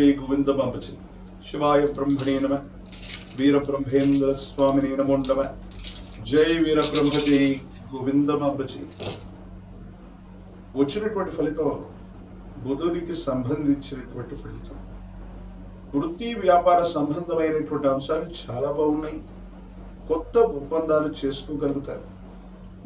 गोविंदमापचि शिवाय ब्रह्मणे नमः वीर ब्रह्मेंद्र स्वामिने नमो नमः जय वीर ब्रह्मजी गोविंदमापचि వచ్చినటువంటి ఫలితం బుధుడికి సంబంధించినటువంటి ఫలితం. వృత్తి వ్యాపార సంబంధమైనటువంటి అంశాలు చాలా బాగున్నాయి. కొత్త ఒప్పందాలు చేసుకోగలుగుతారు.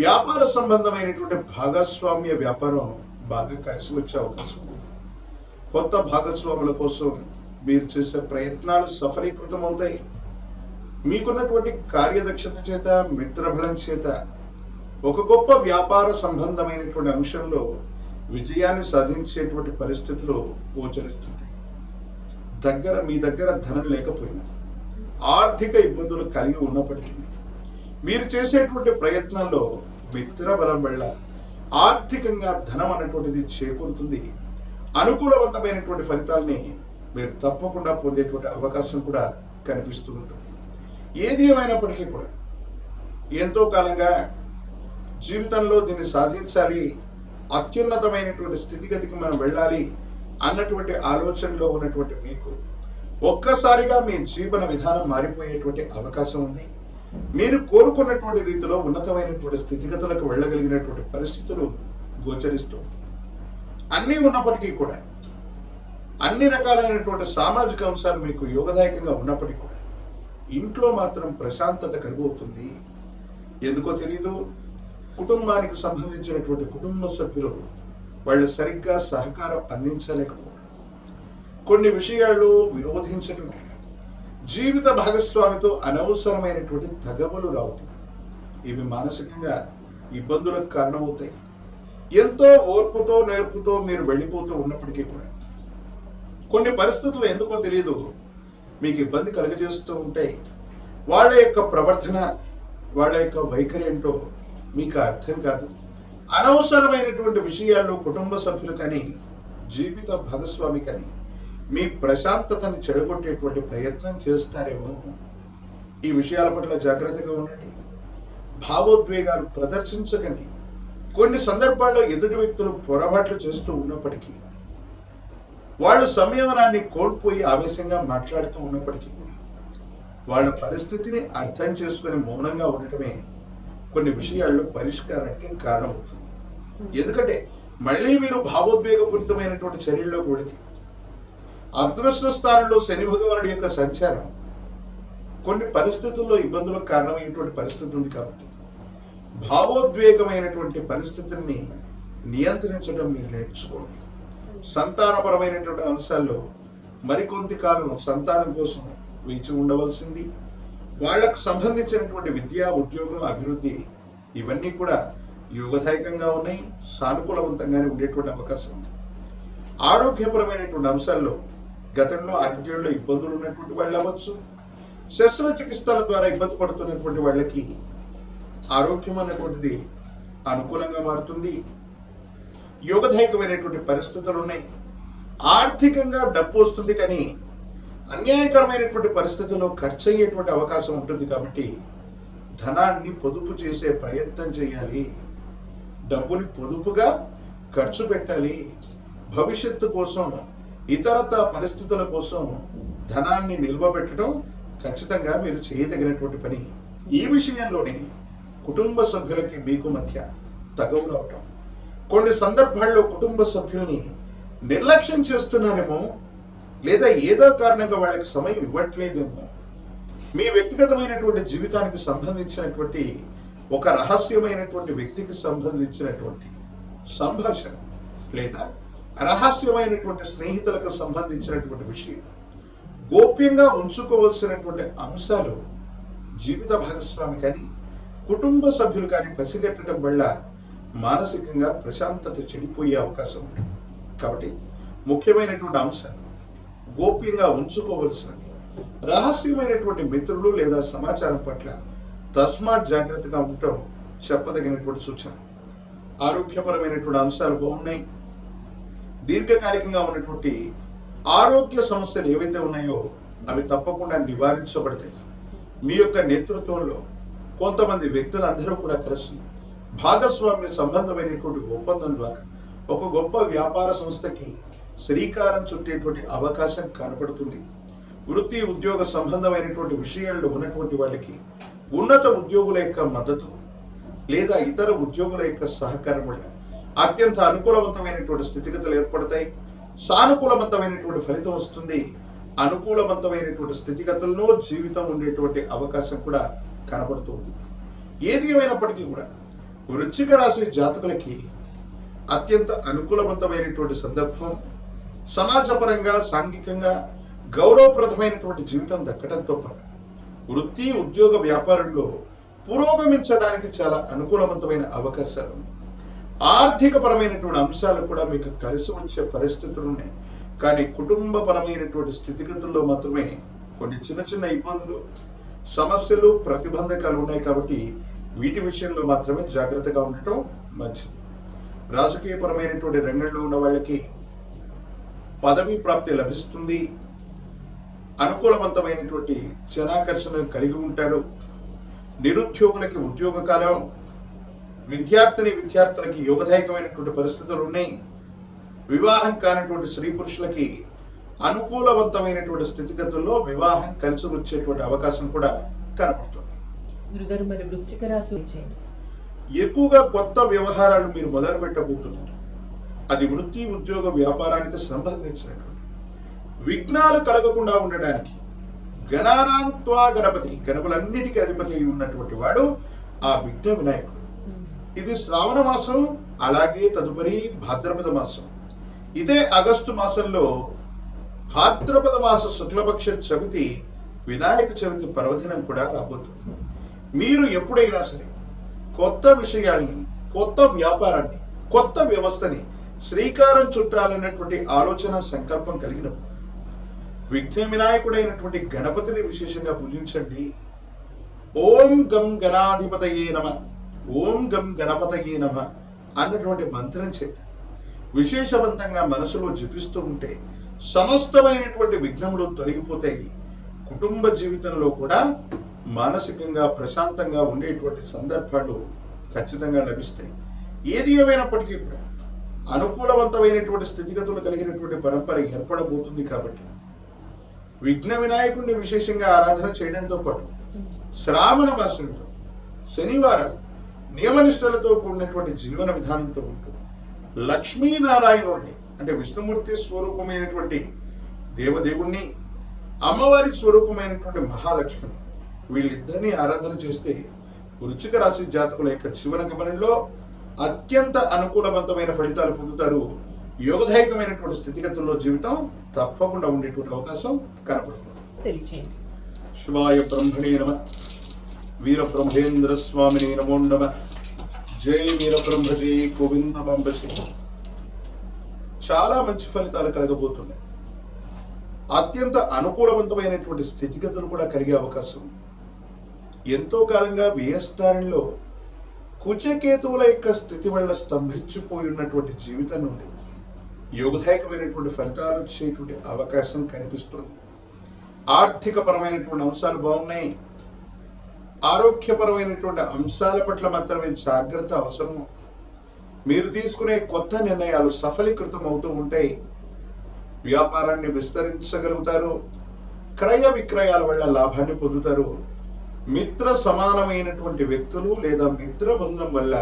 వ్యాపార సంబంధమైనటువంటి భాగస్వామ్య వ్యాపారం బాగా కలిసి వచ్చే అవకాశం ఉంది. కొత్త భాగస్వాముల కోసం మీరు చేసే ప్రయత్నాలు సఫలీకృతం అవుతాయి. మీకున్నటువంటి కార్యదక్షత చేత మిత్రబలం చేత ఒక గొప్ప వ్యాపార సంబంధమైనటువంటి అంశంలో విజయాన్ని సాధించేటువంటి పరిస్థితులు గోచరిస్తుంటాయి. మీ దగ్గర ధనం లేకపోయినా ఆర్థిక ఇబ్బందులు కలిగి ఉన్నప్పటికీ మీరు చేసేటువంటి ప్రయత్నాల్లో మిత్రబలం వల్ల ఆర్థికంగా ధనం అనేటువంటిది చేకూరుతుంది. అనుకూలవంతమైనటువంటి ఫలితాలని మీరు తప్పకుండా పొందేటువంటి అవకాశం కూడా కనిపిస్తూ ఉంటుంది. ఏది ఏమైనప్పటికీ కూడా ఎంతో కాలంగా జీవితంలో దీన్ని సాధించాలి, అత్యున్నతమైనటువంటి స్థితిగతికి మనం వెళ్ళాలి అన్నటువంటి ఆలోచనలో ఉన్నటువంటి మీకు ఒక్కసారిగా మీ జీవన విధానం మారిపోయేటువంటి అవకాశం ఉంది. మీరు కోరుకున్నటువంటి రీతిలో ఉన్నతమైనటువంటి స్థితిగతులకు వెళ్ళగలిగినటువంటి పరిస్థితులు గోచరిస్తూ అన్నీ ఉన్నప్పటికీ కూడా అన్ని రకాలైనటువంటి సామాజిక అంశాలు మీకు యోగదాయకంగా ఉన్నప్పటికీ కూడా ఇంట్లో మాత్రం ప్రశాంతత కలుగుతుంది. ఎందుకో తెలియదు, కుటుంబానికి సంబంధించినటువంటి కుటుంబ సభ్యులు వాళ్ళు సరిగ్గా సహకారం అందించలేకపోవడం, కొన్ని విషయాలు విరోధించడం, జీవిత భాగస్వామితో అనవసరమైనటువంటి తగవులు రావటం, ఇవి మానసికంగా ఇబ్బందులకు కారణమవుతాయి. ఎంతో ఓర్పుతో నేర్పుతో మీరు వెళ్ళిపోతూ ఉన్నప్పటికీ కూడా కొన్ని పరిస్థితులు ఎందుకో తెలియదు మీకు ఇబ్బంది కలుగజేస్తూ ఉంటాయి. వాళ్ళ యొక్క ప్రవర్తన, వాళ్ళ యొక్క వైఖరి ఏంటో మీకు అర్థం కాదు. అనవసరమైనటువంటి విషయాల్లో కుటుంబ సభ్యులు కానీ జీవిత భాగస్వామి కానీ మీ ప్రశాంతతను చెడగొట్టేటువంటి ప్రయత్నం చేస్తారేమో. ఈ విషయాల పట్ల జాగ్రత్తగా ఉండండి. భావోద్వేగాలు ప్రదర్శించకండి. కొన్ని సందర్భాల్లో ఎదుటి వ్యక్తులు పొరపాట్లు చేస్తూ ఉన్నప్పటికీ, వాళ్ళు సంయమనాన్ని కోల్పోయి ఆవేశంగా మాట్లాడుతూ ఉన్నప్పటికీ కూడా వాళ్ళ పరిస్థితిని అర్థం చేసుకుని మౌనంగా ఉండటమే కొన్ని విషయాల్లో పరిష్కారానికి కారణమవుతుంది. ఎందుకంటే మళ్ళీ మీరు భావోద్వేగపూరితమైనటువంటి చర్యల్లో కొడితే అదృష్ట స్థానంలో శని భగవానుడి యొక్క సంచారం కొన్ని పరిస్థితుల్లో ఇబ్బందులకు కారణమయ్యేటువంటి పరిస్థితి ఉంది. కాబట్టి భావోద్వేగమైనటువంటి పరిస్థితుల్ని నియంత్రించడం మీరు నేర్చుకోండి. సంతానపరమైనటువంటి అంశాల్లో మరికొంత కాలం సంతానం కోసం వేచి ఉండవలసింది. వాళ్లకు సంబంధించినటువంటి విద్య, ఉద్యోగం, అభివృద్ధి ఇవన్నీ కూడా యోగదాయకంగా ఉన్నాయి, సానుకూలవంతంగానే ఉండేటువంటి అవకాశం ఉంది. ఆరోగ్యపరమైనటువంటి అంశాల్లో గతంలో ఆరోగ్యంలో ఇబ్బందులు ఉన్నటువంటి వాళ్ళు అవ్వచ్చు, శస్త్రచికిత్సల ద్వారా ఇబ్బంది పడుతున్నటువంటి వాళ్ళకి ఆరోగ్యం అన్నటువంటిది అనుకూలంగా మారుతుంది. యోగదాయకమైనటువంటి పరిస్థితులు ఉన్నాయి. ఆర్థికంగా డబ్బు వస్తుంది, కానీ అన్యాయకరమైనటువంటి పరిస్థితుల్లో ఖర్చు అయ్యేటువంటి అవకాశం ఉంటుంది. కాబట్టి ధనాన్ని పొదుపు చేసే ప్రయత్నం చేయాలి. డబ్బుని పొదుపుగా ఖర్చు పెట్టాలి. భవిష్యత్తు కోసం, ఇతరత్ర పరిస్థితుల కోసం ధనాన్ని నిల్వ పెట్టడం ఖచ్చితంగా మీరు చేయదగినటువంటి పని. ఈ విషయంలోనే కుటుంబ సభ్యులకి మీకు మధ్య తగవు రావటం, కొన్ని సందర్భాల్లో కుటుంబ సభ్యుల్ని నిర్లక్ష్యం చేస్తున్నారేమో, లేదా ఏదో కారణంగా వాళ్ళకి సమయం ఇవ్వట్లేదేమో, మీ వ్యక్తిగతమైనటువంటి జీవితానికి సంబంధించినటువంటి ఒక రహస్యమైనటువంటి వ్యక్తికి సంబంధించినటువంటి సంభాషణ, లేదా రహస్యమైనటువంటి స్నేహితులకు సంబంధించినటువంటి విషయం గోప్యంగా ఉంచుకోవలసినటువంటి అంశాలు జీవిత భాగస్వామి కానీ కుటుంబ సభ్యులు కానీ పసిగట్టడం వల్ల మానసికంగా ప్రశాంతత చెడిపోయే అవకాశం ఉంటుంది. కాబట్టి ముఖ్యమైనటువంటి అంశాలు గోప్యంగా ఉంచుకోవలసినవి. రహస్యమైనటువంటి మిత్రులు లేదా సమాచారం పట్ల తస్మాత్ జాగ్రత్తగా ఉండటం చెప్పదగినటువంటి సూచన. ఆరోగ్యపరమైనటువంటి అంశాలు బాగున్నాయి. దీర్ఘకాలికంగా ఉన్నటువంటి ఆరోగ్య సమస్యలు ఏవైతే ఉన్నాయో అవి తప్పకుండా నివారించబడతాయి. మీ యొక్క నేతృత్వంలో కొంతమంది వ్యక్తులందరూ కూడా కలిసి భాగస్వామ్య సంబంధమైనటువంటి ఒప్పందం ద్వారా ఒక గొప్ప వ్యాపార సంస్థకి శ్రీకారం చుట్టేటువంటి అవకాశం కనపడుతుంది. వృత్తి ఉద్యోగ సంబంధమైనటువంటి విషయాల్లో ఉన్నటువంటి వాళ్ళకి ఉన్నత ఉద్యోగుల యొక్క మద్దతు లేదా ఇతర ఉద్యోగుల యొక్క సహకారం వల్ల అత్యంత అనుకూలవంతమైనటువంటి స్థితిగతులు ఏర్పడతాయి. సానుకూలవంతమైనటువంటి ఫలితం వస్తుంది. అనుకూలవంతమైనటువంటి స్థితిగతుల్లో జీవితం ఉండేటువంటి అవకాశం కూడా కనపడుతుంది. ఏది ఏమైనప్పటికీ కూడా వృశ్చిక రాశి జాతకులకి అత్యంత అనుకూలవంతమైనటువంటి సందర్భం. సమాజపరంగా సాంఘికంగా గౌరవప్రదమైనటువంటి జీవితం దక్కడంతో పాటు వృత్తి ఉద్యోగ వ్యాపారంలో పురోగమించడానికి చాలా అనుకూలవంతమైన అవకాశాలు ఉన్నాయి. ఆర్థిక పరమైనటువంటి అంశాలు కూడా మీకు కలిసి వచ్చే పరిస్థితులు ఉన్నాయి. కానీ కుటుంబపరమైనటువంటి స్థితిగతుల్లో మాత్రమే కొన్ని చిన్న చిన్న ఇబ్బందులు, సమస్యలు, ప్రతిబంధకాలు ఉన్నాయి. కాబట్టి వీటి విషయంలో మాత్రమే జాగ్రత్తగా ఉండటం మంచిది. రాజకీయపరమైనటువంటి రంగంలో ఉన్న వాళ్ళకి పదవీ ప్రాప్తి లభిస్తుంది. అనుకూలవంతమైనటువంటి జనాకర్షణ కలిగి ఉంటారు. నిరుద్యోగులకి ఉద్యోగ కాలం, విద్యార్థులకి యోగదాయకమైనటువంటి పరిస్థితులు ఉన్నాయి. వివాహం కానటువంటి స్త్రీ పురుషులకి అనుకూలవంతమైనటువంటి స్థితిగతుల్లో వివాహం కలిసి వచ్చేటువంటి అవకాశం కూడా కనపడుతుంది. గురుగారు, మరి వృశ్చిక రాశి ఎక్కువగా కొత్త వ్యవహారాలు మీరు మొదలు పెట్టబోతున్నారు. అది వృత్తి ఉద్యోగ వ్యాపారానికి సంబంధించినటువంటి విఘ్నాలు కలగకుండా ఉండడానికి గణానాంత్వా గణపతి, గణపలన్నిటికీ అధిపతి అయి ఉన్నటువంటి వాడు ఆ విఘ్న వినాయకుడు. ఇది శ్రావణ మాసం, అలాగే తదుపరి భాద్రపద మాసం. ఇదే ఆగస్టు మాసంలో భాద్రపద మాస శుక్లపక్ష చవితి వినాయక చవితి పర్వదినం కూడా రాబోతుంది. మీరు ఎప్పుడైనా సరే కొత్త విషయాల్ని, కొత్త వ్యాపారాన్ని, కొత్త వ్యవస్థని శ్రీకారం చుట్టాలన్నటువంటి ఆలోచన సంకల్పం కలిగినప్పుడు విఘ్న వినాయకుడైనటువంటి గణపతిని విశేషంగా పూజించండి. ఓం గం గణాధిపతయే నమ, ఓం గం గణపతయే నమ అన్నటువంటి మంత్రం చేత విశేషవంతంగా మనసులో జపిస్తూ ఉంటే సమస్తమైనటువంటి విఘ్నములు తొలగిపోతాయి. కుటుంబ జీవితంలో కూడా మానసికంగా ప్రశాంతంగా ఉండేటువంటి సందర్భాలు ఖచ్చితంగా లభిస్తాయి. ఏది ఏమైనప్పటికీ కూడా అనుకూలవంతమైనటువంటి స్థితిగతులు కలిగినటువంటి పరంపర ఏర్పడబోతుంది. కాబట్టి విఘ్న వినాయకుడిని విశేషంగా ఆరాధన చేయడంతో పాటు శ్రావణ మాసంలో శనివారాలు నియమనిష్టలతో కూడినటువంటి జీవన విధానంతో ఉంటూ లక్ష్మీనారాయణుడిని, అంటే విష్ణుమూర్తి స్వరూపమైనటువంటి దేవదేవుణ్ణి, అమ్మవారి స్వరూపమైనటువంటి మహాలక్ష్మిని, వీళ్ళిద్దరినీ ఆరాధన చేస్తే వృశ్చిక రాశి జాతకుల యొక్క జీవన గమనంలో అత్యంత అనుకూలవంతమైన ఫలితాలు పొందుతారు. యోగదాయకమైనటువంటి స్థితిగతుల్లో జీవితం తప్పకుండా ఉండేటువంటి అవకాశం కనపడుతుంది. శివాయ బ్రహ్మణే నమ, వీర బ్రహ్మేంద్ర స్వామిని నమో నమ. జై వీర బ్రహ్మజీ గోవింద బంబసి. చాలా మంచి ఫలితాలు కలగబోతున్నాయి. అత్యంత అనుకూలవంతమైనటువంటి స్థితిగతులు కూడా కలిగే అవకాశం. ఎంతో కాలంగా వ్యయస్థానంలో కుచకేతువుల యొక్క స్థితి వల్ల స్తంభించిపోయి ఉన్నటువంటి జీవితం నుండి యోగదాయకమైనటువంటి ఫలితాలు వచ్చేటువంటి అవకాశం కనిపిస్తుంది. ఆర్థిక పరమైనటువంటి అంశాలు బాగున్నాయి. ఆరోగ్యపరమైనటువంటి అంశాల పట్ల మాత్రమే జాగ్రత్త అవసరం. మీరు తీసుకునే కొత్త నిర్ణయాలు సఫలీకృతం అవుతూ ఉంటాయి. వ్యాపారాన్ని విస్తరించగలుగుతారు. క్రయ విక్రయాల వల్ల లాభాన్ని పొందుతారు. మిత్ర సమానమైనటువంటి వ్యక్తులు లేదా మిత్ర బృందం వల్ల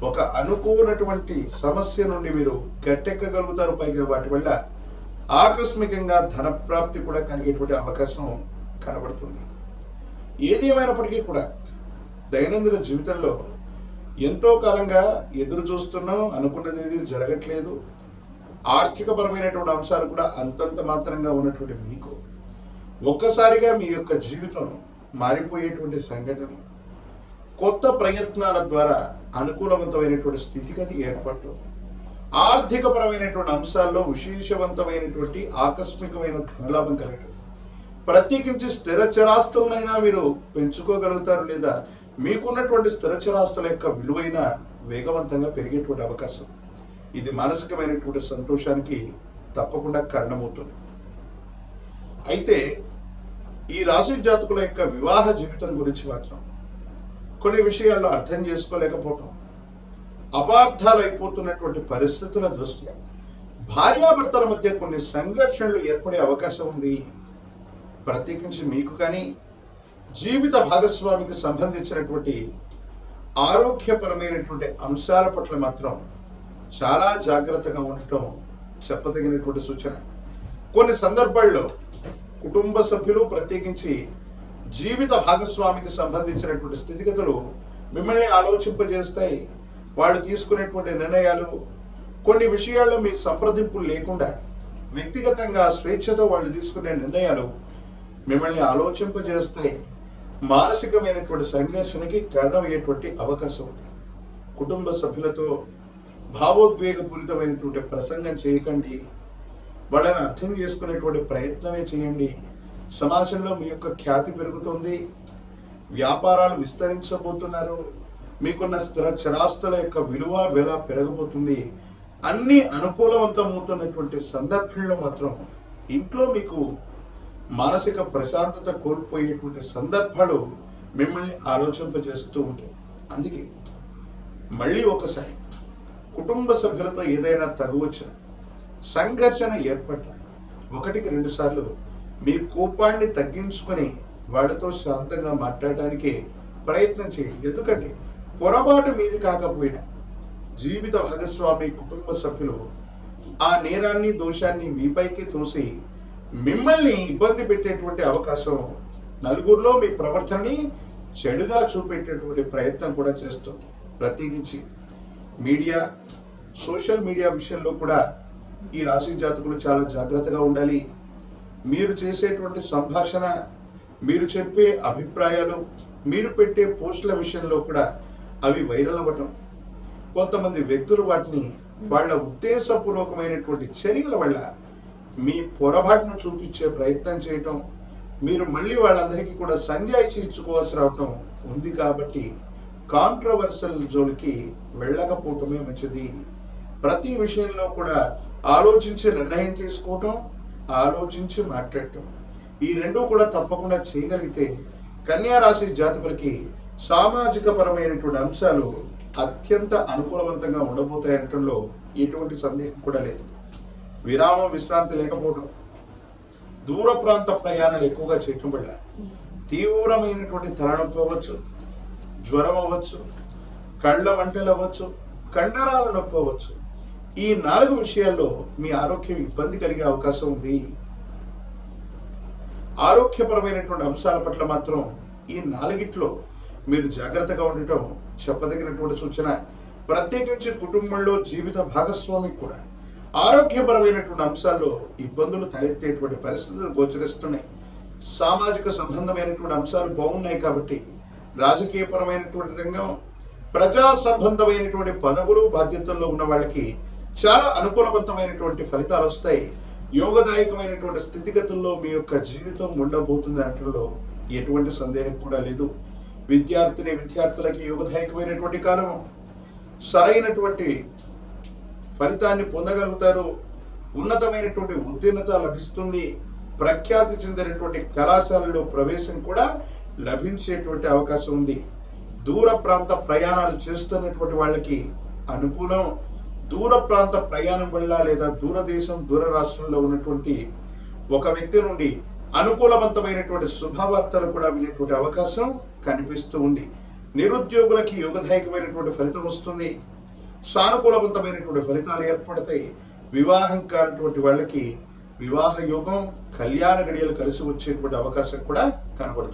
ఒక అనుకోనటువంటి సమస్య నుండి మీరు గట్టెక్కగలుగుతారు. పైగా వాటి వల్ల ఆకస్మికంగా ధన ప్రాప్తి కూడా కలిగేటువంటి అవకాశం కనబడుతుంది. ఏది ఏమైనప్పటికీ కూడా దైనందిన జీవితంలో ఎంతో కాలంగా ఎదురు చూస్తున్నాం, అనుకున్నది ఏది జరగట్లేదు. ఆర్థిక పరమైనటువంటి అంశాలు కూడా అంతంత మాత్రంగా ఉన్నటువంటి మీకు ఒక్కసారిగా మీ యొక్క జీవితం మారిపోయేటువంటి సంఘటన, కొత్త ప్రయత్నాల ద్వారా అనుకూలవంతమైనటువంటి స్థితిగతి ఏర్పడటం, ఆర్థిక పరమైనటువంటి అంశాల్లో విశేషవంతమైనటువంటి ఆకస్మికమైన ధనలాభం కలగడం, ప్రత్యేకించి స్థిర చరాస్తులైనా మీరు పెంచుకోగలుగుతారు లేదా మీకున్నటువంటి స్థిర చరాస్తుల యొక్క విలువైన వేగవంతంగా పెరిగేటువంటి అవకాశం. ఇది మానసికమైనటువంటి సంతోషానికి తప్పకుండా కారణమవుతుంది. అయితే ఈ రాశి జాతకుల యొక్క వివాహ జీవితం గురించి మాత్రం కొన్ని విషయాల్లో అర్థం చేసుకోలేకపోవటం, అపార్థాలు అయిపోతున్నటువంటి పరిస్థితుల దృష్ట్యా భార్యాభర్తల మధ్య కొన్ని సంఘర్షణలు ఏర్పడే అవకాశం ఉంది. ప్రత్యేకించి మీకు కానీ జీవిత భాగస్వామికి సంబంధించినటువంటి ఆరోగ్యపరమైనటువంటి అంశాల పట్ల మాత్రం చాలా జాగ్రత్తగా ఉండటం చెప్పదగినటువంటి సూచన. కొన్ని సందర్భాల్లో కుటుంబ సభ్యులు, ప్రత్యేకించి జీవిత భాగస్వామికి సంబంధించినటువంటి స్థితిగతులు మిమ్మల్ని ఆలోచింపజేస్తాయి. వాళ్ళు తీసుకునేటువంటి నిర్ణయాలు, కొన్ని విషయాల్లో మీ సంప్రదింపులు లేకుండా వ్యక్తిగతంగా స్వేచ్ఛతో వాళ్ళు తీసుకునే నిర్ణయాలు మిమ్మల్ని ఆలోచింపజేస్తాయి. మానసికమైనటువంటి సంఘర్షణకి కారణమయ్యేటువంటి అవకాశం ఉంది. కుటుంబ సభ్యులతో భావోద్వేగపూరితమైనటువంటి ప్రసంగం చేయకండి. వాళ్ళని అర్థం చేసుకునేటువంటి ప్రయత్నమే చేయండి. సమాజంలో మీ యొక్క ఖ్యాతి పెరుగుతుంది, వ్యాపారాలు విస్తరించబోతున్నారు, మీకున్న స్థిర చరాస్తుల యొక్క విలువ వెల పెరగబోతుంది. అన్ని అనుకూలవంతమవుతున్నటువంటి సందర్భంలో మాత్రం ఇంట్లో మీకు మానసిక ప్రశాంతత కోల్పోయేటువంటి సందర్భాలు మిమ్మల్ని ఆలోచింపజేస్తూ ఉంటాయి. అందుకే మళ్ళీ ఒకసారి కుటుంబ సభ్యులతో ఏదైనా తగువచ్చిన, సంఘర్షణ ఏర్పడ్డ 1-2 సార్లు మీ కోపాన్ని తగ్గించుకొని వాళ్ళతో శాంతంగా మాట్లాడడానికి ప్రయత్నం చేయండి. ఎందుకంటే పొరపాటు మీది కాకపోయినా జీవిత భాగస్వామి, కుటుంబ సభ్యులు ఆ నేరాన్ని, దోషాన్ని మీపైకి తోసి మిమ్మల్ని ఇబ్బంది పెట్టేటువంటి అవకాశం, నలుగురిలో మీ ప్రవర్తనని చెడుగా చూపెట్టేటువంటి ప్రయత్నం కూడా చేస్తుంది. ప్రత్యేకించి మీడియా, సోషల్ మీడియా విషయంలో కూడా ఈ రాశి జాతకులు చాలా జాగ్రత్తగా ఉండాలి. మీరు చేసేటువంటి సంభాషణ, మీరు చెప్పే అభిప్రాయాలు, మీరు పెట్టే పోస్టుల విషయంలో కూడా అవి వైరల్ అవ్వటం, కొంతమంది వ్యక్తులు వాటిని వాళ్ళ ఉద్దేశపూర్వకమైనటువంటి చర్యల వల్ల మీ పొరపాటును చూపించే ప్రయత్నం చేయటం, మీరు మళ్ళీ వాళ్ళందరికీ కూడా సంజాయిషి ఇచ్చుకోవాల్సి రావటం ఉంది. కాబట్టి కాంట్రవర్షియల్ జోలికి వెళ్ళకపోవటమే మంచిది. ప్రతి విషయంలో కూడా ఆలోచించి నిర్ణయం తీసుకోవటం, ఆలోచించి మాట్లాడటం, ఈ రెండూ కూడా తప్పకుండా చేయగలిగితే కన్యా రాశి జాతకులకి సామాజిక పరమైనటువంటి అంశాలు అత్యంత అనుకూలవంతంగా ఉండబోతాయనటంలో ఎటువంటి సందేహం కూడా లేదు. విరామం, విశ్రాంతి లేకపోవడం, దూర ప్రాంత ప్రయాణాలు ఎక్కువగా చేయటం వల్ల తీవ్రమైనటువంటి తలనొప్పి అవ్వచ్చు, జ్వరం అవ్వచ్చు, కళ్ళ మంటలు అవ్వచ్చు, కండరాల నొప్పి అవ్వచ్చు. ఈ 4 విషయాల్లో మీ ఆరోగ్యం ఇబ్బంది కలిగే అవకాశం ఉంది. ఆరోగ్యపరమైనటువంటి అంశాల పట్ల మాత్రం ఈ 4గిట్లో మీరు జాగ్రత్తగా ఉండటం చెప్పదగినటువంటి సూచన. ప్రత్యేకించి కుటుంబంలో జీవిత భాగస్వామికి కూడా ఆరోగ్యపరమైనటువంటి అంశాల్లో ఇబ్బందులు తలెత్తేటువంటి పరిస్థితులు గోచరిస్తున్నాయి. సామాజిక సంబంధమైనటువంటి అంశాలు బాగున్నాయి కాబట్టి రాజకీయపరమైనటువంటి రంగం, ప్రజా సంబంధమైనటువంటి పదవులు, బాధ్యతల్లో ఉన్న వాళ్ళకి చాలా అనుకూలవంతమైనటువంటి ఫలితాలు వస్తాయి. యోగదాయకమైనటువంటి స్థితిగతుల్లో మీ యొక్క జీవితం ఉండబోతుంది అనటంలో ఎటువంటి సందేహం కూడా లేదు. విద్యార్థులకి యోగదాయకమైనటువంటి కాలం, సరైనటువంటి ఫలితాన్ని పొందగలుగుతారు. ఉన్నతమైనటువంటి ఉత్తీర్ణత లభిస్తుంది. ప్రఖ్యాతి చెందినటువంటి కళాశాలలో ప్రవేశం కూడా లభించేటువంటి అవకాశం ఉంది. దూర ప్రాంత ప్రయాణాలు చేస్తున్నటువంటి వాళ్ళకి అనుకూలం. దూర ప్రాంత ప్రయాణం వల్ల లేదా దూరదేశం, దూర రాష్ట్రంలో ఉన్నటువంటి ఒక వ్యక్తి నుండి అనుకూలవంతమైనటువంటి శుభవార్తలు కూడా వినేటువంటి అవకాశం కనిపిస్తూ ఉంది. నిరుద్యోగులకి యోగదాయకమైనటువంటి ఫలితం వస్తుంది. సానుకూలవంతమైనటువంటి ఫలితాలు ఏర్పడతాయి. వివాహం కానటువంటి వాళ్ళకి వివాహ యోగం, కళ్యాణ గడియలు కలిసి వచ్చేటువంటి అవకాశం కూడా కనబడుతుంది.